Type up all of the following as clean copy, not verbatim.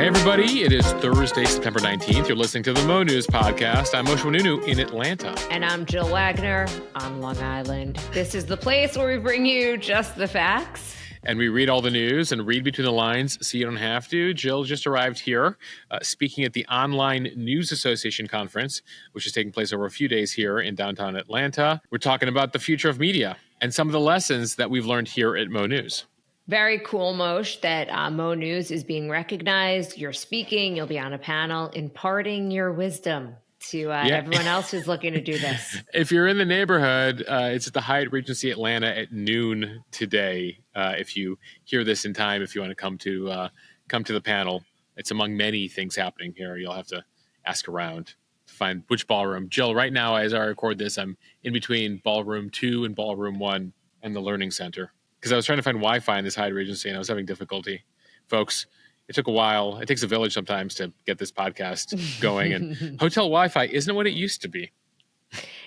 Hey everybody, it is Thursday, September 19th. You're listening to the Mo.news podcast. I'm mo.news in Atlanta. And I'm Jill Wagner on Long Island. This is the place where we bring you just the facts. And we read all the news and read between the lines so you don't have to. Jill just arrived here speaking at the Online News Association conference, which is taking place over a few days here in downtown Atlanta. We're talking about the future of media and some of the lessons that we've learned here at Mo.news. Very cool, Moshe, that Mo.news is being recognized. You're speaking. You'll be on a panel imparting your wisdom to everyone else who's looking to do this. If you're in the neighborhood, it's at the Hyatt Regency Atlanta at noon today. If you hear this in time, if you want to come to the panel, it's among many things happening here. You'll have to ask around to find which ballroom. Jill, right now, as I record this, I'm in between Ballroom 2 and Ballroom 1 and the Learning Center. Because I was trying to find Wi-Fi in this Hyatt Regency, and I was having difficulty. Folks, it took a while. It takes a village sometimes to get this podcast going. And hotel Wi-Fi isn't what it used to be.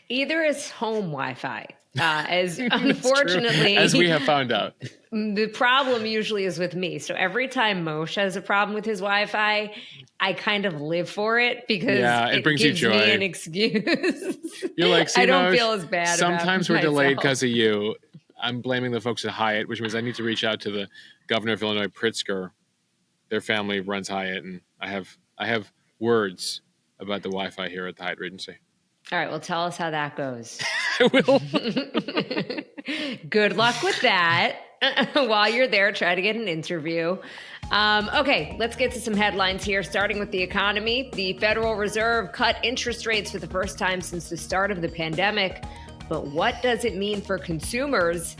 Either is home Wi-Fi. As unfortunately, as we have found out. The problem usually is with me. So every time Moshe has a problem with his Wi-Fi, I kind of live for it because it brings gives you joy. Me an excuse. You're like, I don't feel as bad. Sometimes we're myself. Delayed because of you. I'm blaming the folks at Hyatt, which means I need to reach out to the governor of Illinois, Pritzker. Their family runs Hyatt, and I have words about the Wi-Fi here at the Hyatt Regency. All right, well, tell us how that goes. I will. Good luck with that. While you're there, try to get an interview. Okay, let's get to some headlines here, starting with the economy. The Federal Reserve cut interest rates for the first time since the start of the pandemic. But what does it mean for consumers?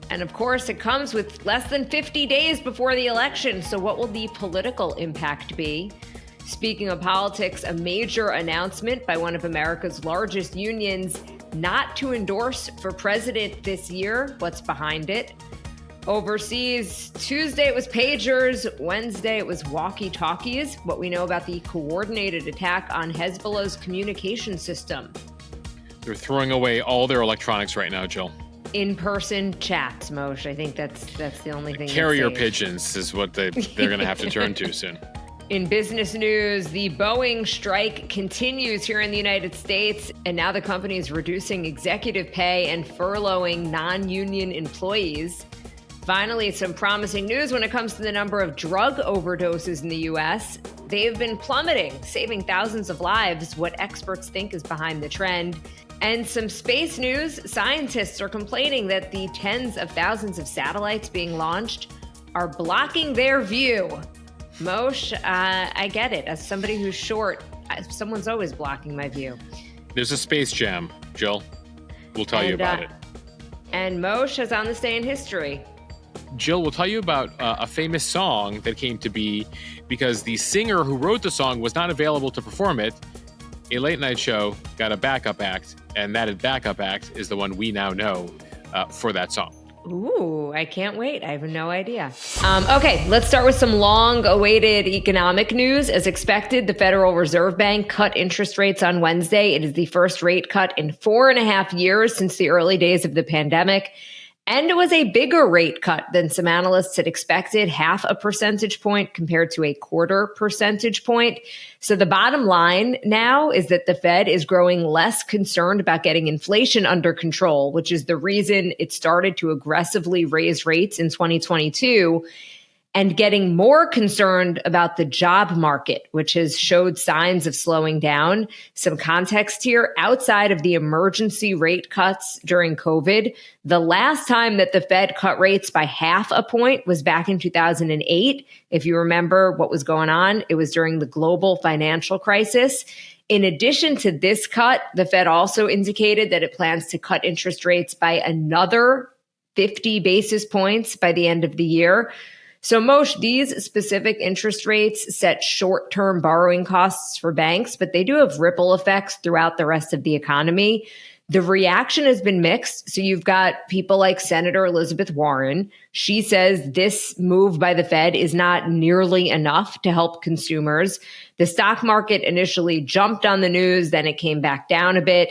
And of course, it comes with less than 50 days before the election. So what will the political impact be? Speaking of politics, a major announcement by one of America's largest unions not to endorse for president this year. What's behind it? Overseas, Tuesday it was pagers, Wednesday it was walkie-talkies. What we know about the coordinated attack on Hezbollah's communication system. They're throwing away all their electronics right now, Jill. In-person chats, Moshe. I think that's the only thing. Carrier pigeons is what they're going to have to turn to soon. In business news, the Boeing strike continues here in the United States, and now the company is reducing executive pay and furloughing non-union employees. Finally, some promising news when it comes to the number of drug overdoses in the U.S. They've been plummeting, saving thousands of lives, what experts think is behind the trend. And some space news, scientists are complaining that the tens of thousands of satellites being launched are blocking their view. Moshe, I get it. As somebody who's short, someone's always blocking my view. There's a space jam, Jill. We'll tell you about it. And Moshe is on this day in history. Jill, we'll tell you about a famous song that came to be because the singer who wrote the song was not available to perform it. A late night show got a backup act, and that backup act is the one we now know for that song. Ooh, I can't wait. I have no idea. Okay, let's start with some long-awaited economic news. As expected, the Federal Reserve Bank cut interest rates on Wednesday. It is the first rate cut in 4.5 years since the early days of the pandemic. And it was a bigger rate cut than some analysts had expected, 0.5 percentage point compared to 0.25 percentage point. So the bottom line now is that the Fed is growing less concerned about getting inflation under control, which is the reason it started to aggressively raise rates in 2022, and getting more concerned about the job market, which has showed signs of slowing down. Some context here, outside of the emergency rate cuts during COVID, the last time that the Fed cut rates by 0.5 point was back in 2008. If you remember what was going on, it was during the global financial crisis. In addition to this cut, the Fed also indicated that it plans to cut interest rates by another 50 basis points by the end of the year. So Moshe, these specific interest rates set short-term borrowing costs for banks, but they do have ripple effects throughout the rest of the economy. The reaction has been mixed. So you've got people like Senator Elizabeth Warren. She says this move by the Fed is not nearly enough to help consumers. The stock market initially jumped on the news, then it came back down a bit.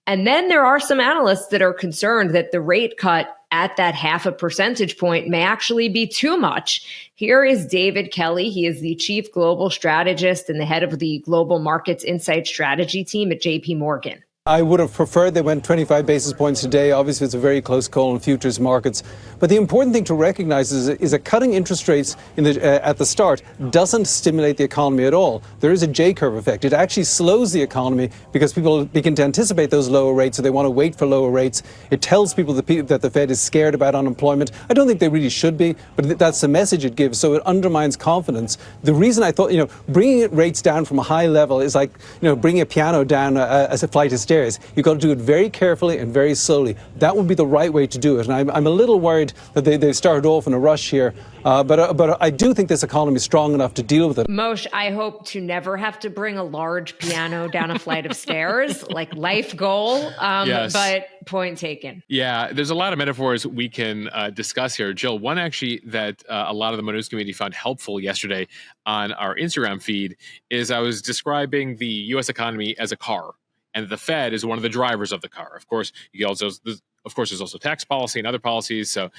And then there are some analysts that are concerned that the rate cut at that 0.5 percentage point may actually be too much. Here is David Kelly. He is the chief global strategist and the head of the Global Markets Insight Strategy team at JP Morgan. I would have preferred they went 25 basis points today. Obviously, it's a very close call in futures markets. But the important thing to recognize is that cutting interest rates at the start doesn't stimulate the economy at all. There is a J-curve effect. It actually slows the economy because people begin to anticipate those lower rates, so they want to wait for lower rates. It tells people that the Fed is scared about unemployment. I don't think they really should be, but that's the message it gives. So it undermines confidence. The reason I thought, bringing rates down from a high level is like, bringing a piano down as a flight of stairs. You've got to do it very carefully and very slowly. That would be the right way to do it. And I'm a little worried that they've started off in a rush here. But I do think this economy is strong enough to deal with it. Moshe, I hope to never have to bring a large piano down a flight of stairs, like life goal. Yes. But point taken. Yeah, there's a lot of metaphors we can discuss here. Jill, one actually that a lot of the mo.news community found helpful yesterday on our Instagram feed is I was describing the U.S. economy as a car. And the Fed is one of the drivers of the car. Of course, there's also tax policy and other policies. So,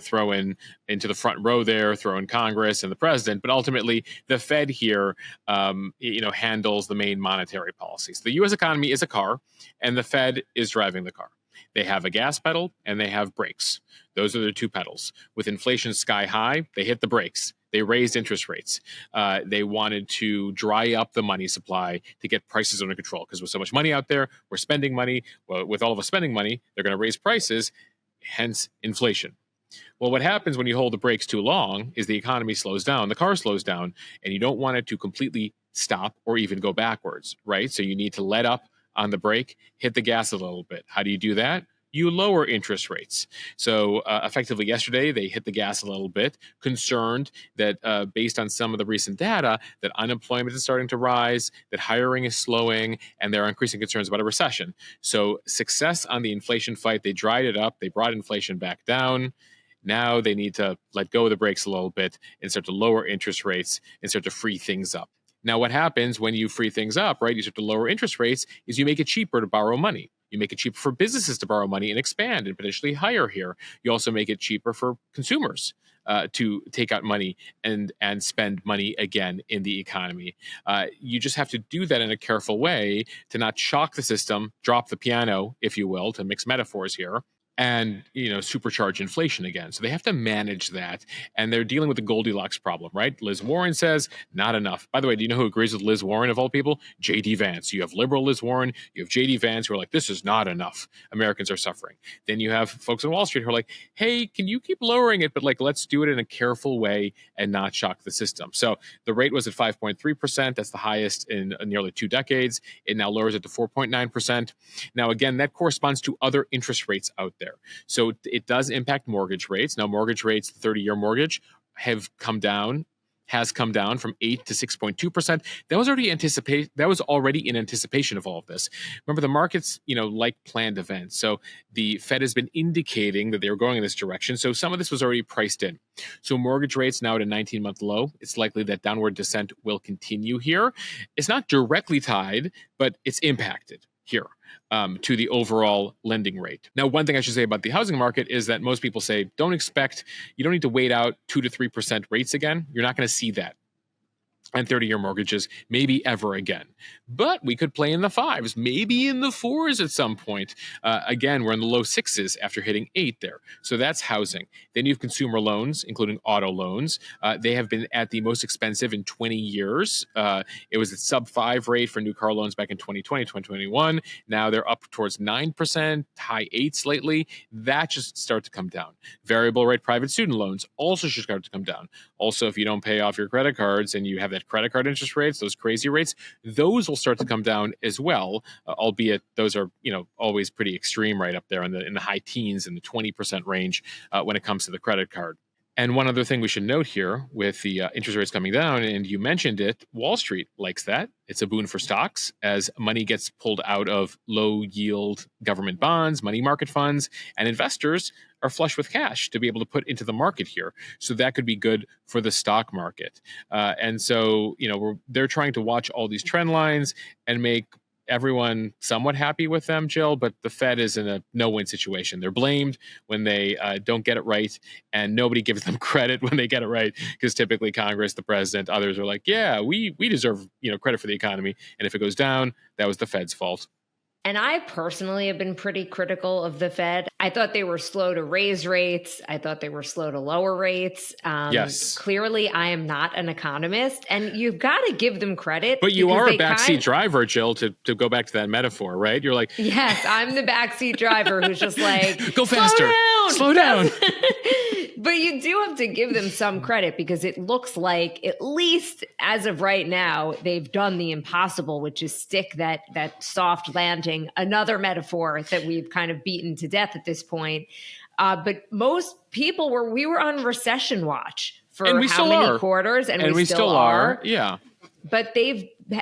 throw into the front row there, throw in Congress and the president. But ultimately, the Fed here, handles the main monetary policies. The U.S. economy is a car, and the Fed is driving the car. They have a gas pedal and they have brakes. Those are their two pedals. With inflation sky high, they hit the brakes. They raised interest rates. They wanted to dry up the money supply to get prices under control because with so much money out there, we're spending money. Well, with all of us spending money, they're going to raise prices, hence inflation. Well, what happens when you hold the brakes too long is the economy slows down, the car slows down, and you don't want it to completely stop or even go backwards, right? So you need to let up on the brake, hit the gas a little bit. How do you do that? You lower interest rates. So effectively yesterday, they hit the gas a little bit, concerned that based on some of the recent data, that unemployment is starting to rise, that hiring is slowing, and there are increasing concerns about a recession. So success on the inflation fight, they dried it up, they brought inflation back down. Now they need to let go of the brakes a little bit and start to lower interest rates and start to free things up. Now, what happens when you free things up, right? You start to lower interest rates is you make it cheaper to borrow money. You make it cheaper for businesses to borrow money and expand and potentially hire here. You also make it cheaper for consumers to take out money and spend money again in the economy. You just have to do that in a careful way to not shock the system, drop the piano, if you will, to mix metaphors here, and supercharge inflation again. So they have to manage that, and they're dealing with the Goldilocks problem, right? Liz Warren says not enough. By the way, do you know who agrees with Liz Warren of all people? J.D. Vance. You have liberal Liz Warren, you have J.D. Vance who are like, this is not enough. Americans are suffering. Then you have folks on Wall Street who are like, hey, can you keep lowering it, but let's do it in a careful way and not shock the system. So the rate was at 5.3%. That's the highest in nearly 2 decades. It now lowers it to 4.9%. Now, again, that corresponds to other interest rates out there. So it does impact mortgage rates. Now, mortgage rates, the 30-year mortgage, has come down from 8 to 6.2%. That was already in anticipation of all of this. Remember, the markets, like planned events. So the Fed has been indicating that they were going in this direction. So some of this was already priced in. So mortgage rates now at a 19-month low. It's likely that downward descent will continue here. It's not directly tied, but it's impacted here to the overall lending rate. Now, one thing I should say about the housing market is that most people say, you don't need to wait out 2 to 3% rates again. You're not going to see that and 30-year mortgages, maybe ever again. But we could play in the 5s, maybe in the 4s at some point. Again, we're in the low 6s after hitting 8 there. So that's housing. Then you have consumer loans, including auto loans. They have been at the most expensive in 20 years. It was at sub-5 rate for new car loans back in 2020, 2021. Now they're up towards 9%, high 8s lately. That should start to come down. Variable rate private student loans also should start to come down. Also, if you don't pay off your credit cards and you have that credit card interest rates, those crazy rates, those will start to come down as well, albeit those are, always pretty extreme right up there in the high teens and the 20% range when it comes to the credit card. And one other thing we should note here with the interest rates coming down, and you mentioned it, Wall Street likes that. It's a boon for stocks as money gets pulled out of low yield government bonds, money market funds, and investors are flush with cash to be able to put into the market here. So that could be good for the stock market. And so, they're trying to watch all these trend lines and make everyone somewhat happy with them, Jill, but the Fed is in a no-win situation. They're blamed when they don't get it right, and nobody gives them credit when they get it right, because typically Congress, the president, others are like, yeah, we deserve credit for the economy, and if it goes down, that was the Fed's fault. And I personally have been pretty critical of the Fed. I thought they were slow to raise rates. I thought they were slow to lower rates. Yes. Clearly, I am not an economist, and you've got to give them credit. But you are a backseat driver, Jill, to go back to that metaphor, right? You're like, yes, I'm the backseat driver who's just like, go faster, slow down. But you do have to give them some credit, because it looks like, at least as of right now, they've done the impossible, which is stick that soft landing, another metaphor that we've kind of beaten to death at this point. But most people we were on recession watch for how many quarters, and we still are. Yeah. But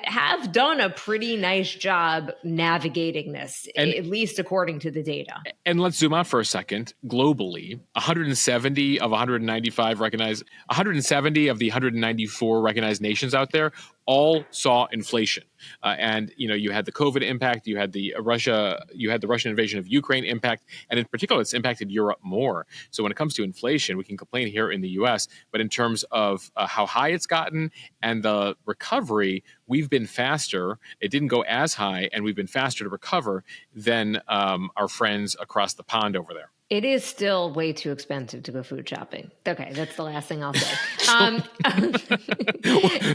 have done a pretty nice job navigating this, at least according to the data. And let's zoom out for a second. Globally, 170 of 195 recognized, 170 of the 194 recognized nations out there all saw inflation. And you had the COVID impact, you had the Russian invasion of Ukraine impact, and in particular, it's impacted Europe more. So when it comes to inflation, we can complain here in the U.S., but in terms of how high it's gotten and the recovery, we've been faster. It didn't go as high, and we've been faster to recover than our friends across the pond over there. It is still way too expensive to go food shopping. Okay, that's the last thing I'll say.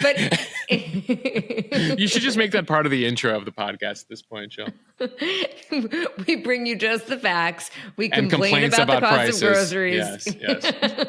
But you should just make that part of the intro of the podcast at this point, Jill. We bring you just the facts. We complain about the cost prices. Of groceries. Yes.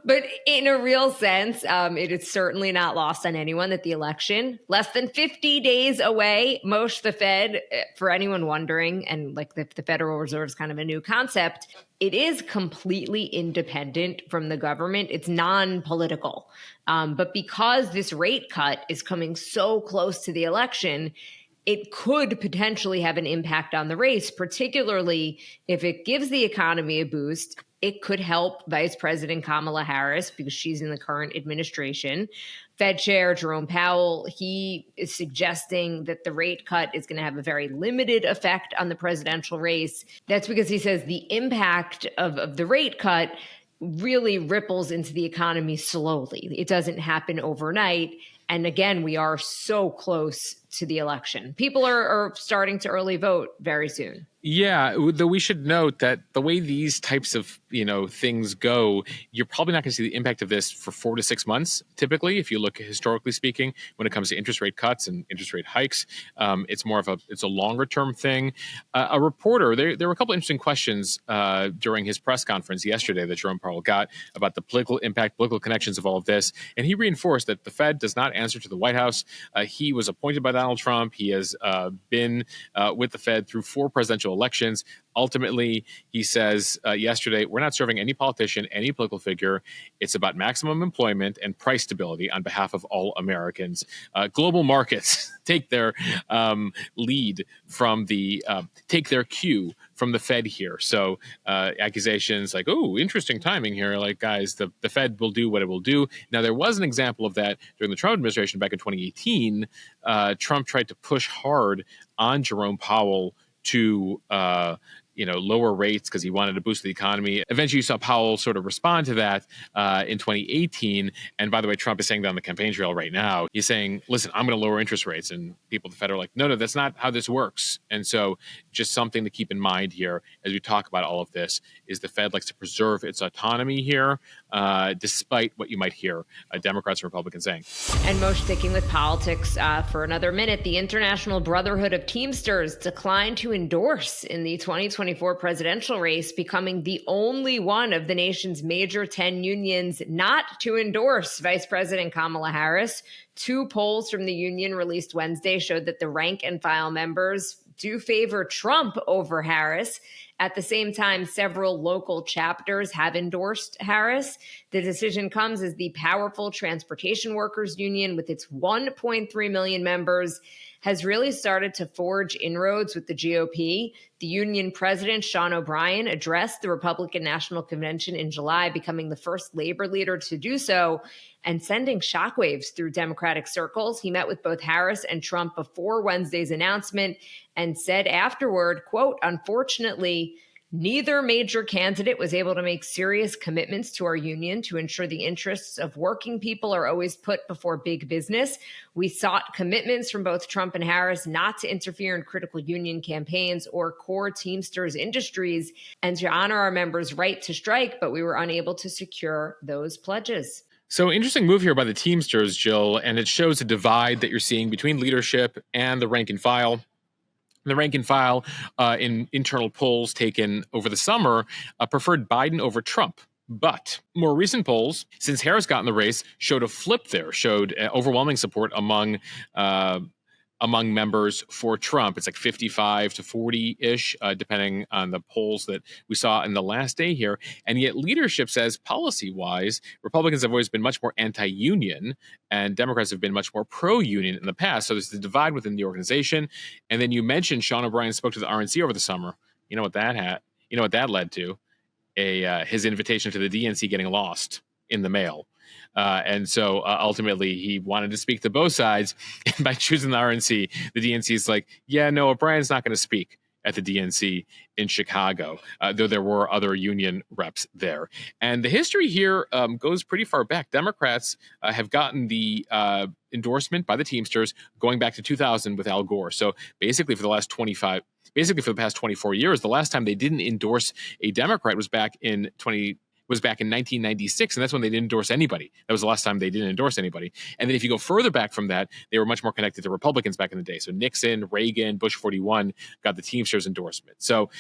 But in a real sense, it is certainly not lost on anyone that the election, less than 50 days away, Moshe, the Fed, for anyone wondering, and like the Federal Reserve is kind of a new concept, it is completely independent from the government. It's non-political. But because this rate cut is coming so close to the election, it could potentially have an impact on the race, particularly if it gives the economy a boost. It could help Vice President Kamala Harris, because she's in the current administration. Fed Chair Jerome Powell, he is suggesting that the rate cut is going to have a very limited effect on the presidential race. That's because he says the impact of the rate cut really ripples into the economy slowly. It doesn't happen overnight. And again, we are so close to the election. People are starting to early vote very soon. Yeah, though we should note that the way these types of things go, you're probably not going to see the impact of this for 4 to 6 months. Typically, if you look historically speaking, when it comes to interest rate cuts and interest rate hikes, it's more of a longer term thing. A reporter, there were a couple interesting questions during his press conference yesterday that Jerome Powell got about the political impact, political connections of all of this, and he reinforced that the Fed does not answer to the White House. He was appointed by Donald Trump. He has been with the Fed through 4 presidential elections. Ultimately, he says yesterday, we're not serving any politician, any political figure. It's about maximum employment and price stability on behalf of all Americans. Global markets take their lead from take their cue from the Fed here. So accusations like, oh, interesting timing here. Like, guys, the Fed will do what it will do. Now, there was an example of that during the Trump administration back in 2018. Trump tried to push hard on Jerome Powell to lower rates because he wanted to boost the economy. Eventually, you saw Powell sort of respond to that in 2018. And by the way, Trump is saying that on the campaign trail right now. He's saying, listen, I'm going to lower interest rates. And people at the Fed are like, no, that's not how this works. And so just something to keep in mind here as we talk about all of this is the Fed likes to preserve its autonomy here, despite what you might hear Democrats and Republicans saying. And Moshe, sticking with politics for another minute, the International Brotherhood of Teamsters declined to endorse in the 2024 presidential race, becoming the only one of the nation's major 10 unions not to endorse Vice President Kamala Harris. 2 polls from the union released Wednesday showed that the rank and file members do favor Trump over Harris. At the same time, several local chapters have endorsed Harris. The decision comes as the powerful Transportation Workers Union, with its 1.3 million members, has really started to forge inroads with the GOP. The union president, Sean O'Brien, addressed the Republican National Convention in July, becoming the first labor leader to do so and sending shockwaves through Democratic circles. He met with both Harris and Trump before Wednesday's announcement and said afterward, quote, "Unfortunately, neither major candidate was able to make serious commitments to our union to ensure the interests of working people are always put before big business. We sought commitments from both Trump and Harris not to interfere in critical union campaigns or core Teamsters industries and to honor our members' right to strike, but we were unable to secure those pledges." So interesting move here by the Teamsters, Jill, and it shows a divide that you're seeing between leadership and the rank and file. The rank and file in internal polls taken over the summer preferred Biden over Trump. But more recent polls, since Harris got in the race, showed a flip there, showed overwhelming support among members for Trump. It's like 55 to 40-ish, depending on the polls that we saw in the last day here. And yet leadership says policy-wise, Republicans have always been much more anti-union, and Democrats have been much more pro-union in the past. So there's the divide within the organization. And then you mentioned Sean O'Brien spoke to the RNC over the summer. You know what that led to? His invitation to the DNC getting lost in the mail. And so ultimately, he wanted to speak to both sides. And by choosing the RNC, the DNC is like, yeah, no, O'Brien's not going to speak at the DNC in Chicago, though there were other union reps there. And the history here goes pretty far back. Democrats have gotten the endorsement by the Teamsters going back to 2000 with Al Gore. So basically for the past 24 years, the last time they didn't endorse a Democrat was back in 1996, and that's when they didn't endorse anybody. That was the last time they didn't endorse anybody. And then if you go further back from that, they were much more connected to Republicans back in the day. So Nixon, Reagan, Bush 41 got the Teamsters endorsement. So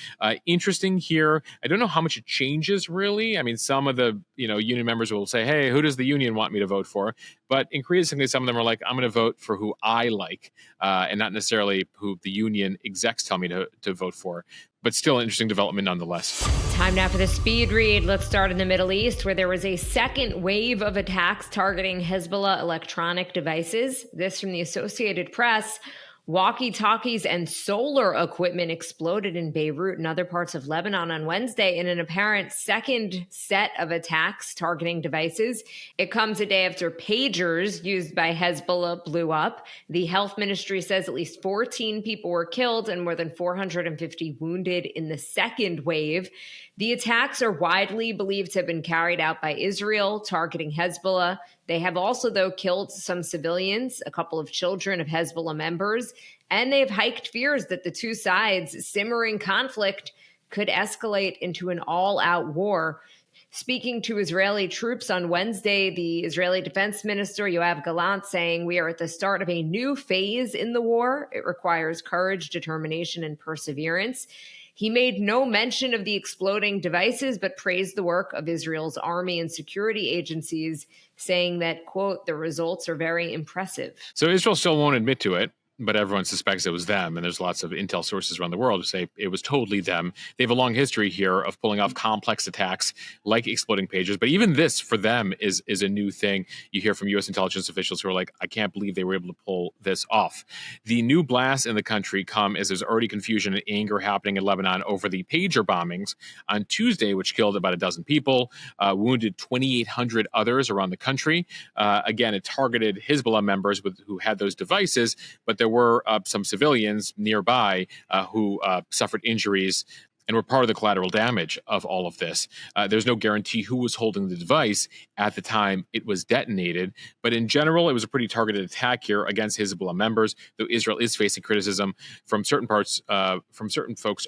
interesting here. I don't know how much it changes really. I mean, some of the union members will say, hey, who does the union want me to vote for? But increasingly, some of them are like, I'm going to vote for who I like, and not necessarily who the union execs tell me to vote for. But still an interesting development nonetheless. Time now for the speed read. Let's start in the Middle East, where there was a second wave of attacks targeting Hezbollah electronic devices. This from the Associated Press. Walkie-talkies and solar equipment exploded in Beirut and other parts of Lebanon on Wednesday in an apparent second set of attacks targeting devices. It comes a day after pagers used by Hezbollah blew up. The health ministry says at least 14 people were killed and more than 450 wounded in the second wave. The attacks are widely believed to have been carried out by Israel, targeting Hezbollah. They have also, though, killed some civilians, a couple of children of Hezbollah members, and they've hiked fears that the two sides' simmering conflict could escalate into an all-out war. Speaking to Israeli troops on Wednesday, the Israeli Defense Minister Yoav Gallant saying, "We are at the start of a new phase in the war. It requires courage, determination, and perseverance." He made no mention of the exploding devices, but praised the work of Israel's army and security agencies, saying that, quote, "the results are very impressive." So Israel still won't admit to it, but everyone suspects it was them. And there's lots of intel sources around the world who say it was totally them. They have a long history here of pulling off complex attacks like exploding pagers. But even this for them is a new thing. You hear from U.S. intelligence officials who are like, I can't believe they were able to pull this off. The new blasts in the country come as there's already confusion and anger happening in Lebanon over the pager bombings on Tuesday, which killed about a dozen people, wounded 2,800 others around the country. Again, it targeted Hezbollah members who had those devices, but there were some civilians nearby who suffered injuries and were part of the collateral damage of all of this. There's no guarantee who was holding the device at the time it was detonated, but in general, it was a pretty targeted attack here against Hezbollah members, though Israel is facing criticism from certain folks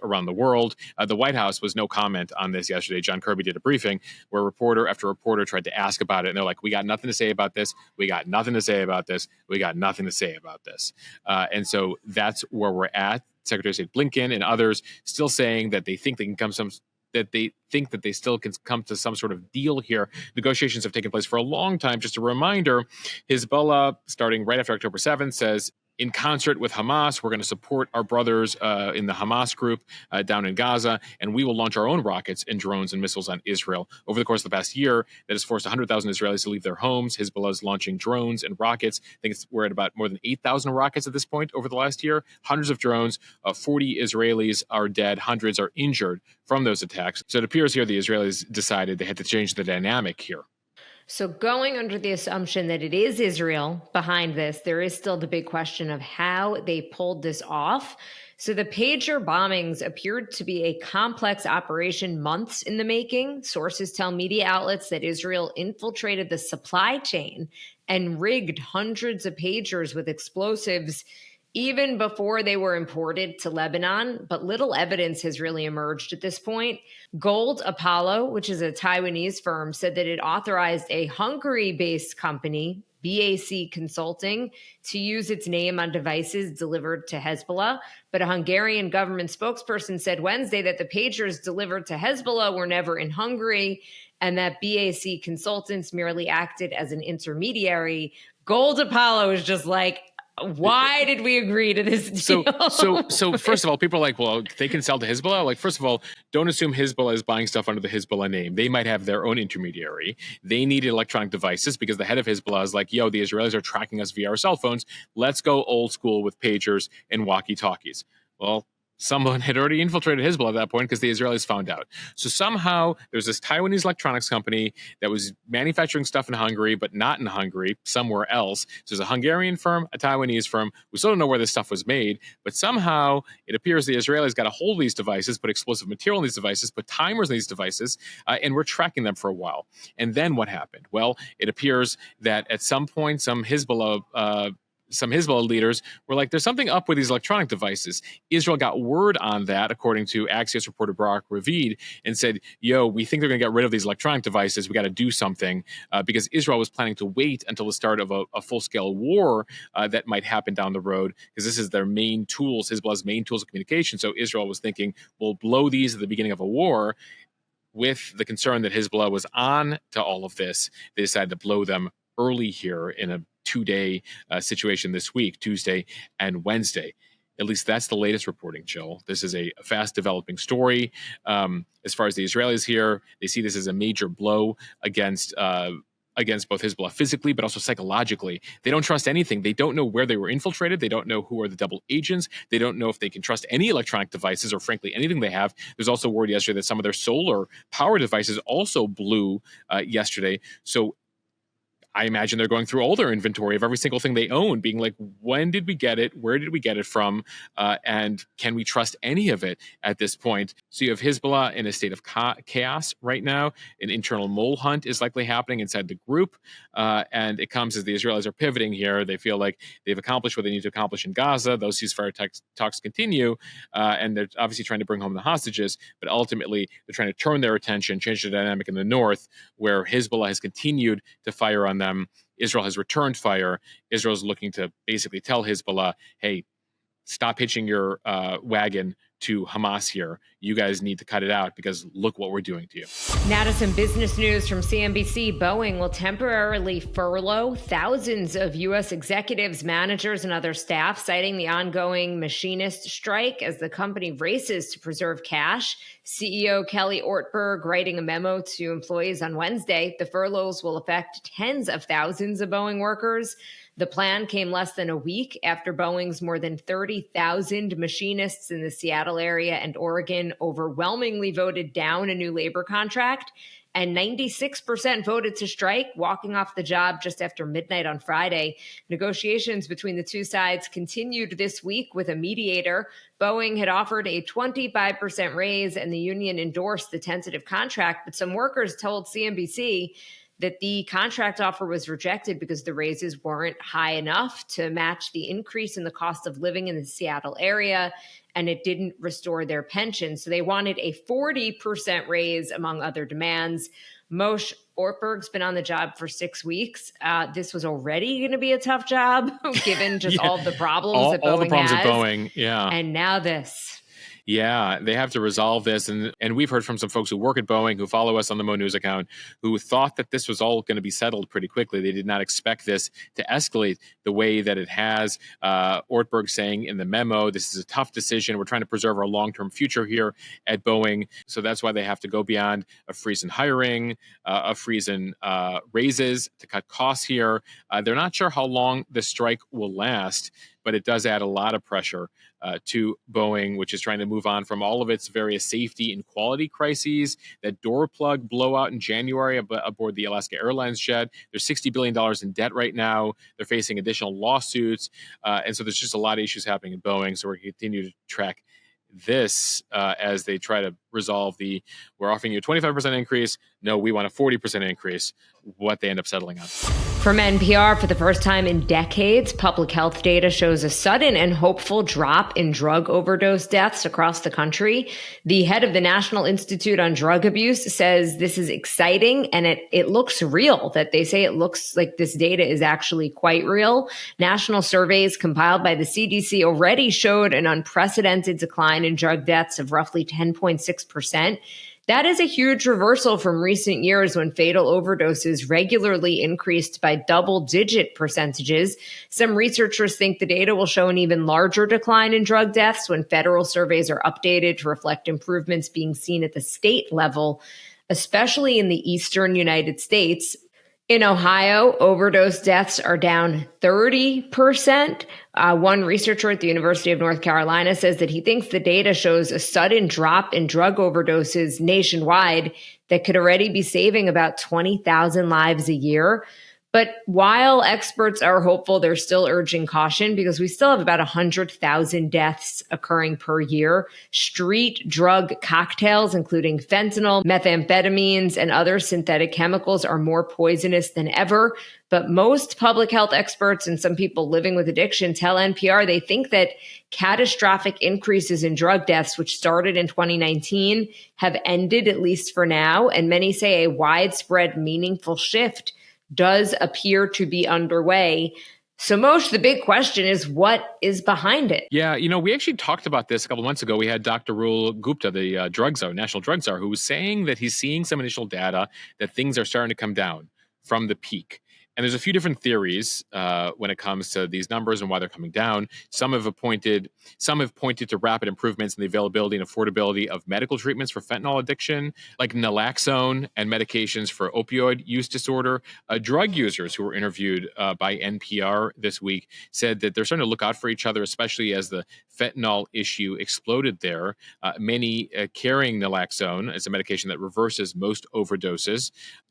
around the world. The White House was no comment on this yesterday. John Kirby did a briefing where reporter after reporter tried to ask about it, and they're like, we got nothing to say about this. We got nothing to say about this. We got nothing to say about this. And so that's where we're at. Secretary of State Blinken and others still saying that they think they still can come to some sort of deal here. Negotiations have taken place for a long time. Just a reminder, Hezbollah, starting right after October 7th, says in concert with Hamas, we're going to support our brothers in the Hamas group down in Gaza, and we will launch our own rockets and drones and missiles on Israel. Over the course of the past year, that has forced 100,000 Israelis to leave their homes. Hezbollah is launching drones and rockets. I think we're at about more than 8,000 rockets at this point over the last year. Hundreds of drones. 40 Israelis are dead. Hundreds are injured from those attacks. So it appears here the Israelis decided they had to change the dynamic here. So going under the assumption that it is Israel behind this, there is still the big question of how they pulled this off. So the pager bombings appeared to be a complex operation months in the making. Sources tell media outlets that Israel infiltrated the supply chain and rigged hundreds of pagers with explosives even before they were imported to Lebanon, but little evidence has really emerged at this point. Gold Apollo, which is a Taiwanese firm, said that it authorized a Hungary-based company, BAC Consulting, to use its name on devices delivered to Hezbollah. But a Hungarian government spokesperson said Wednesday that the pagers delivered to Hezbollah were never in Hungary and that BAC Consultants merely acted as an intermediary. Gold Apollo is just like, why did we agree to this deal? So first of all, people are like, well, they can sell to Hezbollah. Like, first of all, don't assume Hezbollah is buying stuff under the Hezbollah name. They might have their own intermediary. They need electronic devices because the head of Hezbollah is like, yo, the Israelis are tracking us via our cell phones. Let's go old school with pagers and walkie-talkies. Well, someone had already infiltrated Hezbollah at that point because the Israelis found out. So somehow there's this Taiwanese electronics company that was manufacturing stuff in Hungary, but not in Hungary, somewhere else. So there's a Hungarian firm, a Taiwanese firm. We still don't know where this stuff was made, but somehow it appears the Israelis got a hold of these devices, put explosive material in these devices, put timers in these devices, and we're tracking them for a while. And then what happened? Well, it appears that at some point, some Hezbollah leaders were like, there's something up with these electronic devices. Israel got word on that, according to Axios reporter Barak Ravid, and said, yo, we think they're going to get rid of these electronic devices. We got to do something because Israel was planning to wait until the start of a full-scale war that might happen down the road because this is their main tools, Hezbollah's main tools of communication. So Israel was thinking, we'll blow these at the beginning of a war. With the concern that Hezbollah was on to all of this, they decided to blow them early here in a two-day situation this week, Tuesday and Wednesday. At least that's the latest reporting, Jill. This is a fast-developing story. As far as the Israelis here, they see this as a major blow against both Hezbollah physically, but also psychologically. They don't trust anything. They don't know where they were infiltrated. They don't know who are the double agents. They don't know if they can trust any electronic devices or, frankly, anything they have. There's also word yesterday that some of their solar power devices also blew yesterday. So I imagine they're going through all their inventory of every single thing they own, being like, when did we get it? Where did we get it from? And can we trust any of it at this point? So you have Hezbollah in a state of chaos right now. An internal mole hunt is likely happening inside the group. And it comes as the Israelis are pivoting here. They feel like they've accomplished what they need to accomplish in Gaza. Those ceasefire talks continue. And they're obviously trying to bring home the hostages. But ultimately, they're trying to turn their attention, change the dynamic in the north, where Hezbollah has continued to fire on them. Israel has returned fire. Israel is looking to basically tell Hezbollah, hey, stop hitching your wagon to Hamas here. You guys need to cut it out because look what we're doing to you. Now to some business news from CNBC. Boeing will temporarily furlough thousands of U.S. executives, managers, and other staff, citing the ongoing machinist strike as the company races to preserve cash. CEO Kelly Ortberg writing a memo to employees on Wednesday. The furloughs will affect tens of thousands of Boeing workers. The plan came less than a week after Boeing's more than 30,000 machinists in the Seattle area and Oregon overwhelmingly voted down a new labor contract, and 96% voted to strike, walking off the job just after midnight on Friday. Negotiations between the two sides continued this week with a mediator. Boeing had offered a 25% raise, and the union endorsed the tentative contract, but some workers told CNBC that the contract offer was rejected because the raises weren't high enough to match the increase in the cost of living in the Seattle area, and it didn't restore their pension. So they wanted a 40% raise, among other demands. Moshe Ortberg's been on the job for 6 weeks. This was already going to be a tough job, given just all the problems that Boeing has. All the problems with Boeing, yeah. And now this. Yeah, they have to resolve this. And we've heard from some folks who work at Boeing, who follow us on the Mo News account, who thought that this was all going to be settled pretty quickly. They did not expect this to escalate the way that it has. Ortberg saying in the memo, this is a tough decision. We're trying to preserve our long-term future here at Boeing. So that's why they have to go beyond a freeze in hiring, a freeze in raises to cut costs here. They're not sure how long the strike will last, but it does add a lot of pressure to Boeing, which is trying to move on from all of its various safety and quality crises. That door plug blowout in January aboard the Alaska Airlines jet. There's $60 billion in debt right now. They're facing additional lawsuits. And so there's just a lot of issues happening at Boeing. So we're going to continue to track this as they try to resolve we're offering you a 25% increase. No, we want a 40% increase, what they end up settling on. From NPR, for the first time in decades, public health data shows a sudden and hopeful drop in drug overdose deaths across the country. The head of the National Institute on Drug Abuse says this is exciting and it looks real, that they say it looks like this data is actually quite real. National surveys compiled by the CDC already showed an unprecedented decline in drug deaths of roughly 10.6%. That is a huge reversal from recent years when fatal overdoses regularly increased by double-digit percentages. Some researchers think the data will show an even larger decline in drug deaths when federal surveys are updated to reflect improvements being seen at the state level, especially in the eastern United States. In Ohio, overdose deaths are down 30%. One researcher at the University of North Carolina says that he thinks the data shows a sudden drop in drug overdoses nationwide that could already be saving about 20,000 lives a year. But while experts are hopeful, they're still urging caution because we still have about 100,000 deaths occurring per year. Street drug cocktails, including fentanyl, methamphetamines, and other synthetic chemicals, are more poisonous than ever. But most public health experts and some people living with addiction tell NPR they think that catastrophic increases in drug deaths, which started in 2019, have ended, at least for now. And many say a widespread, meaningful shift does appear to be underway. So, Moshe, the big question is, what is behind it? Yeah, we actually talked about this a couple of months ago. We had Dr. Rul Gupta, the drug czar, national drug czar, who was saying that he's seeing some initial data that things are starting to come down from the peak. And there's a few different theories when it comes to these numbers and why they're coming down. Some have pointed to rapid improvements in the availability and affordability of medical treatments for fentanyl addiction, like naloxone and medications for opioid use disorder. Drug users who were interviewed by NPR this week said that they're starting to look out for each other, especially as the fentanyl issue exploded there. Many carrying naloxone as a medication that reverses most overdoses.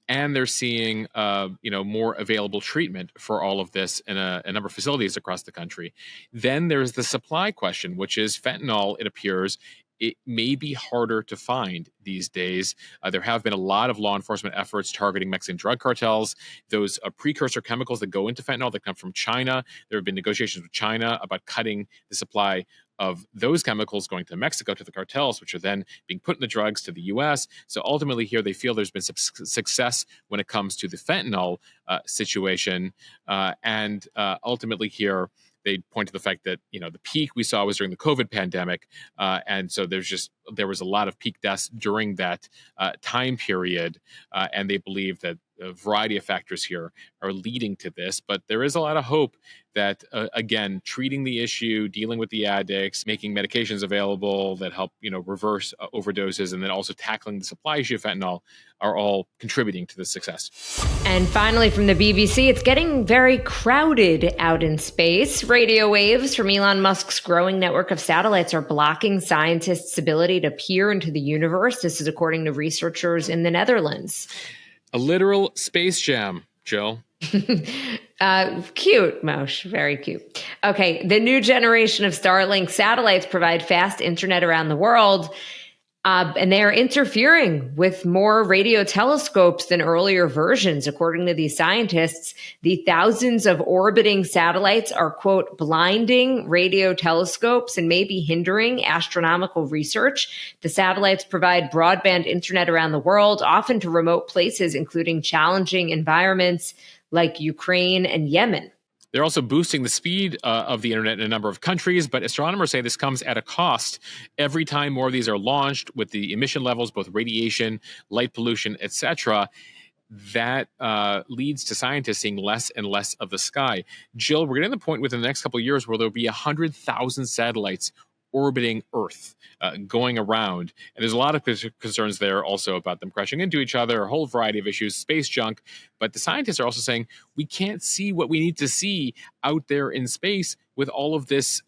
And they're seeing, more available treatment for all of this in a number of facilities across the country. Then there's the supply question, which is fentanyl, it appears, it may be harder to find these days. There have been a lot of law enforcement efforts targeting Mexican drug cartels, those precursor chemicals that go into fentanyl that come from China. There have been negotiations with China about cutting the supply of those chemicals going to Mexico to the cartels, which are then being put in the drugs to the U.S. So ultimately here they feel there's been some success when it comes to the fentanyl situation. And ultimately here they point to the fact that, the peak we saw was during the COVID pandemic. And so there was a lot of peak deaths during that time period. And they believe that a variety of factors here are leading to this. But there is a lot of hope that, again, treating the issue, dealing with the addicts, making medications available that help, reverse overdoses, and then also tackling the supply issue of fentanyl are all contributing to this success. And finally, from the BBC, it's getting very crowded out in space. Radio waves from Elon Musk's growing network of satellites are blocking scientists' ability to peer into the universe. This is according to researchers in the Netherlands. A literal space jam, Jill. Cute, Moshe. Very cute. Okay, the new generation of Starlink satellites provide fast internet around the world, and they are interfering with more radio telescopes than earlier versions. According to these scientists, the thousands of orbiting satellites are, quote, blinding radio telescopes and may be hindering astronomical research. The satellites provide broadband internet around the world, often to remote places, including challenging environments like Ukraine and Yemen. They're also boosting the speed of the internet in a number of countries, but astronomers say this comes at a cost. Every time more of these are launched, with the emission levels, both radiation, light pollution, etc., that leads to scientists seeing less and less of the sky. Jill, we're getting to the point within the next couple of years where there'll be 100,000 satellites orbiting Earth, going around. And there's a lot of concerns there also about them crashing into each other, a whole variety of issues, space junk. But the scientists are also saying we can't see what we need to see out there in space with all of this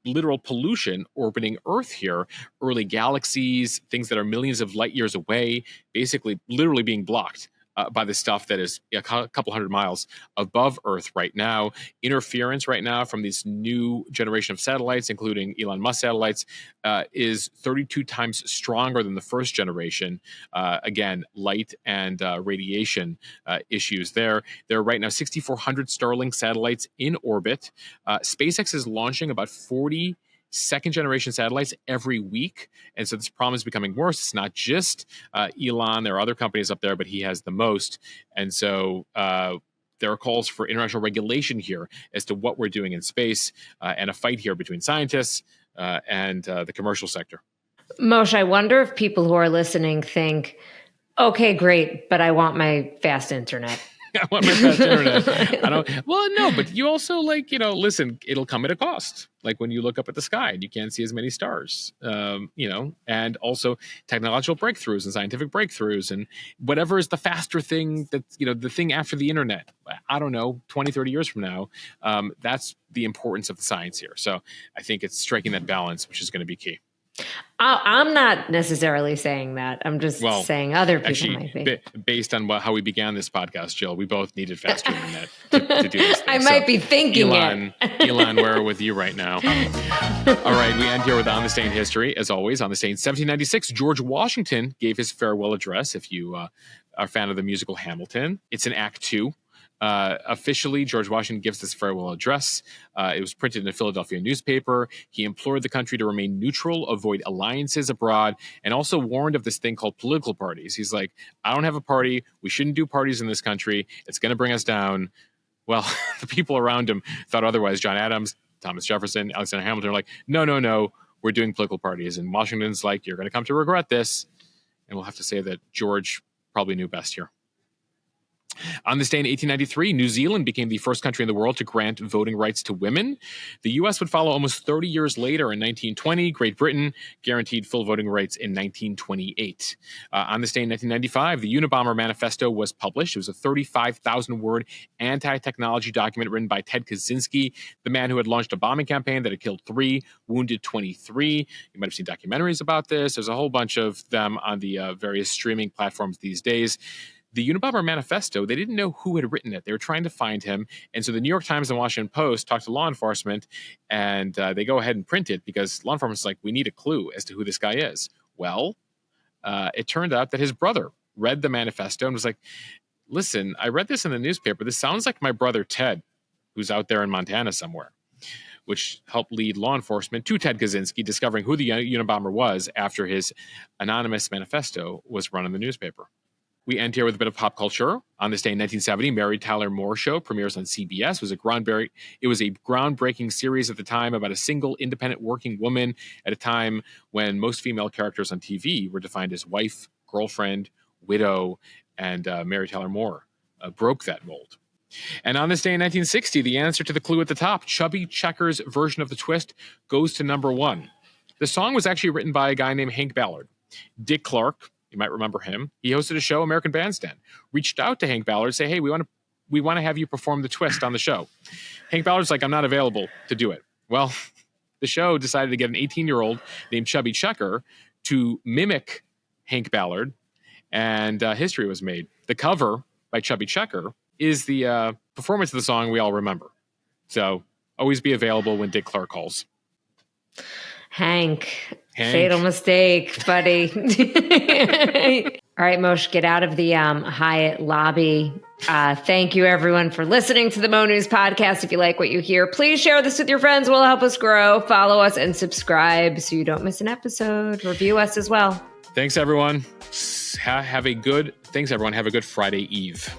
literal pollution orbiting Earth here. Early galaxies, things that are millions of light years away, basically literally being blocked by the stuff that is a couple hundred miles above Earth right now. Interference right now from this new generation of satellites, including Elon Musk satellites, is 32 times stronger than the first generation. Again, light and radiation issues there. There are right now 6,400 Starlink satellites in orbit. SpaceX is launching about 40 second-generation satellites every week. And so this problem is becoming worse. It's not just Elon. There are other companies up there, but he has the most. And so there are calls for international regulation here as to what we're doing in space, and a fight here between scientists and the commercial sector. Moshe, I wonder if people who are listening think, okay, great, but I want my fast internet. I want my fast internet. Well, no, but you also listen, it'll come at a cost. Like when you look up at the sky and you can't see as many stars, and also technological breakthroughs and scientific breakthroughs and whatever is the faster thing that, the thing after the internet, I don't know, 20, 30 years from now, that's the importance of the science here. So I think it's striking that balance, which is going to be key. I'm not necessarily saying that. I'm just saying other people might be. Based on how we began this podcast, Jill, we both needed faster internet to do this thing. I might be thinking Elon, we're with you right now. All right, we end here with On This Day in History. As always, on this day in 1796, George Washington gave his farewell address. If you are a fan of the musical Hamilton, it's in Act 2. Officially, George Washington gives this farewell address. It was printed in a Philadelphia newspaper. He implored the country to remain neutral, avoid alliances abroad, and also warned of this thing called political parties. He's like, I don't have a party. We shouldn't do parties in this country. It's going to bring us down. Well, the people around him thought otherwise. John Adams, Thomas Jefferson, Alexander Hamilton are like, no, we're doing political parties. And Washington's like, you're going to come to regret this. And we'll have to say that George probably knew best here. On this day in 1893, New Zealand became the first country in the world to grant voting rights to women. The U.S. would follow almost 30 years later in 1920. Great Britain guaranteed full voting rights in 1928. On this day in 1995, the Unabomber Manifesto was published. It was a 35,000-word anti-technology document written by Ted Kaczynski, the man who had launched a bombing campaign that had killed 3, wounded 23. You might have seen documentaries about this. There's a whole bunch of them on the various streaming platforms these days. The Unabomber Manifesto, they didn't know who had written it. They were trying to find him. And so the New York Times and Washington Post talked to law enforcement, and they go ahead and print it because law enforcement's like, we need a clue as to who this guy is. Well, it turned out that his brother read the manifesto and was like, listen, I read this in the newspaper. This sounds like my brother Ted, who's out there in Montana somewhere, which helped lead law enforcement to Ted Kaczynski, discovering who the Unabomber was after his anonymous manifesto was run in the newspaper. We end here with a bit of pop culture. On this day in 1970, Mary Tyler Moore Show premieres on CBS. It was a groundbreaking series at the time about a single independent working woman at a time when most female characters on TV were defined as wife, girlfriend, widow, and Mary Tyler Moore broke that mold. And on this day in 1960, the answer to the clue at the top, Chubby Checker's version of the twist, goes to number 1. The song was actually written by a guy named Hank Ballard. Dick Clark, you might remember him. He hosted a show, American Bandstand. Reached out to Hank Ballard, say, hey, we want to have you perform the twist on the show. Hank Ballard's like, I'm not available to do it. Well, the show decided to get an 18-year-old named Chubby Checker to mimic Hank Ballard, and history was made. The cover by Chubby Checker is the performance of the song we all remember. So always be available when Dick Clark calls. Hank. Fatal mistake, buddy. All right, Moshe, get out of the Hyatt lobby. Thank you, everyone, for listening to the Mo News podcast. If you like what you hear, please share this with your friends. It will help us grow. Follow us and subscribe so you don't miss an episode. Review us as well. Thanks, everyone. Have a good Friday Eve.